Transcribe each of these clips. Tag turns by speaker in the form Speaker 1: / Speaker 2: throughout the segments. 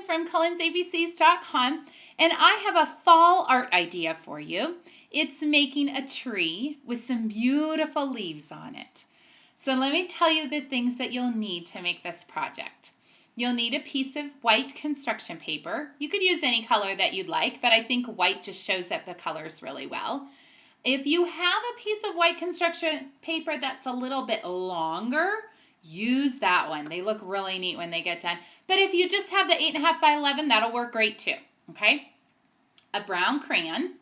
Speaker 1: from CullensABCs.com, and I have a fall art idea for you. It's making a tree with some beautiful leaves on it. So let me tell you the things that you'll need to make this project. You'll need a piece of white construction paper. You could use any color that you'd like, but I think white just shows up the colors really well. If you have a piece of white construction paper that's a little bit longer, use that one. They look really neat when they get done. But if you just have the 8.5 by 11, that'll work great too, okay? A brown crayon,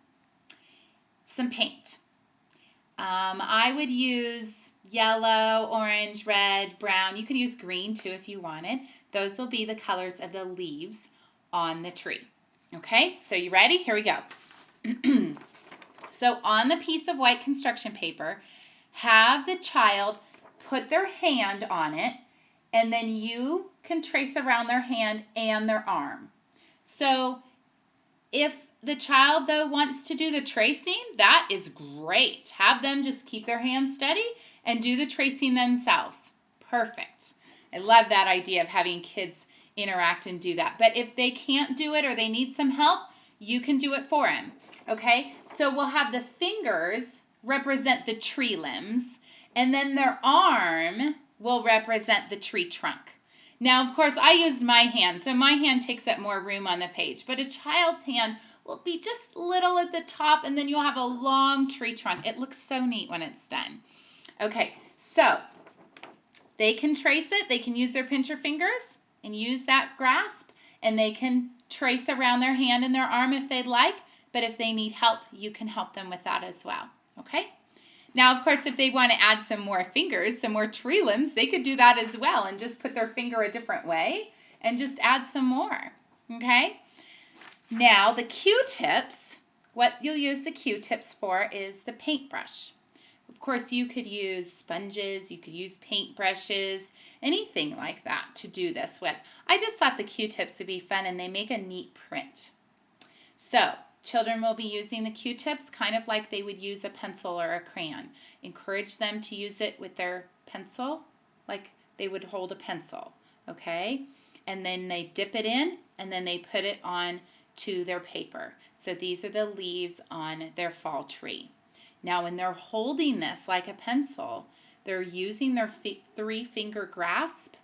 Speaker 1: some paint. I would use yellow, orange, red, brown. You could use green too if you wanted. Those will be the colors of the leaves on the tree. Okay, so you ready? Here we go. So on the piece of white construction paper, have the child put their hand on it, and then you can trace around their hand and their arm. So if the child, though, wants to do the tracing, that is great. Have them just keep their hands steady and do the tracing themselves. Perfect. I love that idea of having kids interact and do that. But if they can't do it or they need some help, you can do it for them. Okay? So we'll have the fingers represent the tree limbs, and then their arm will represent the tree trunk. Now, of course, I used my hand, so my hand takes up more room on the page, but a child's hand will be just little at the top, and then you'll have a long tree trunk. It looks so neat when it's done. Okay, so they can trace it. They can use their pincher fingers and use that grasp, and they can trace around their hand and their arm if they'd like, but if they need help, you can help them with that as well, okay? Now, of course, if they want to add some more fingers, some more tree limbs, they could do that as well and just put their finger a different way and just add some more, okay? Now, the Q-tips, what you'll use the Q-tips for is the paintbrush. Of course, you could use sponges, you could use paintbrushes, anything like that to do this with. I just thought the Q-tips would be fun, and they make a neat print. So, children will be using the Q-tips kind of like they would use a pencil or a crayon. Encourage them to use it with their pencil like they would hold a pencil, okay? And then they dip it in, and then they put it on to their paper. So these are the leaves on their fall tree. Now when they're holding this like a pencil, they're using their 3-finger grasp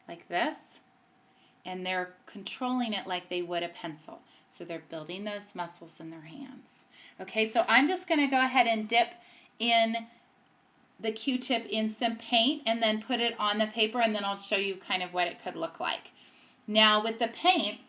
Speaker 1: like this, and they're controlling it like they would a pencil. So they're building those muscles in their hands. Okay, so I'm just going to go ahead and dip in the Q-tip in some paint and then put it on the paper, and then I'll show you kind of what it could look like. Now with the paint,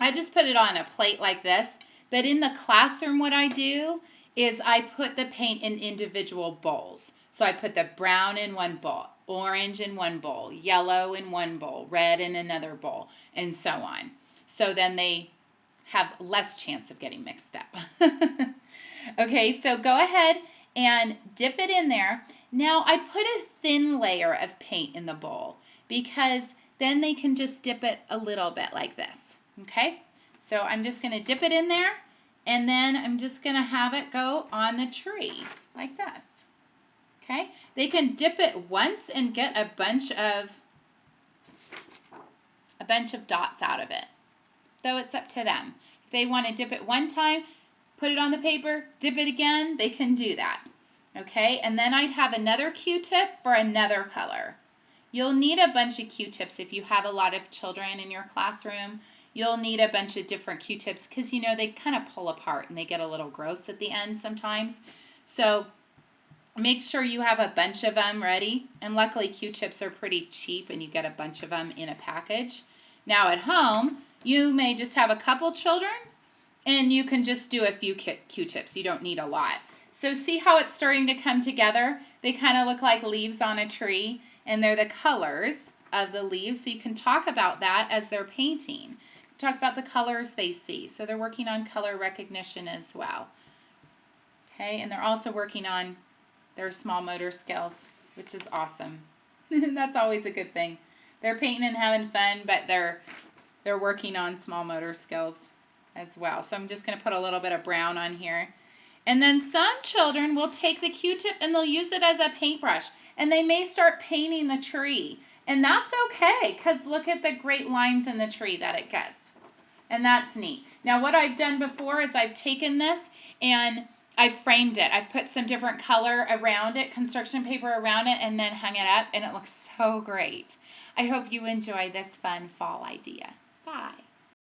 Speaker 1: I just put it on a plate like this, but in the classroom what I do is I put the paint in individual bowls. So I put the brown in one bowl, orange in one bowl, yellow in one bowl, red in another bowl, and so on. So then they have less chance of getting mixed up. Okay, so go ahead and dip it in there. Now I put a thin layer of paint in the bowl because then they can just dip it a little bit like this. Okay, so I'm just going to dip it in there, and then I'm just going to have it go on the tree like this. Okay, they can dip it once and get a bunch of dots out of it. Though it's up to them. If they want to dip it one time, put it on the paper, dip it again, they can do that. Okay, and then I'd have another Q-tip for another color. You'll need a bunch of Q-tips if you have a lot of children in your classroom. You'll need a bunch of different Q-tips because, you know, they kind of pull apart and they get a little gross at the end sometimes. So make sure you have a bunch of them ready. And luckily Q-tips are pretty cheap and you get a bunch of them in a package. Now at home, you may just have a couple children and you can just do a few Q-tips. You don't need a lot. So see how it's starting to come together? They kind of look like leaves on a tree, and they're the colors of the leaves. So you can talk about that as they're painting. Talk about the colors they see. So they're working on color recognition as well. Okay, and they're also working on their small motor skills, which is awesome. That's always a good thing. They're painting and having fun, but they're working on small motor skills as well. So I'm just going to put a little bit of brown on here. And then some children will take the Q-tip and they'll use it as a paintbrush. And they may start painting the tree. And that's okay, because look at the great lines in the tree that it gets. And that's neat. Now what I've done before is I've taken this and I've framed it. I've put some different color around it, construction paper around it, and then hung it up, and it looks so great. I hope you enjoy this fun fall idea. Bye.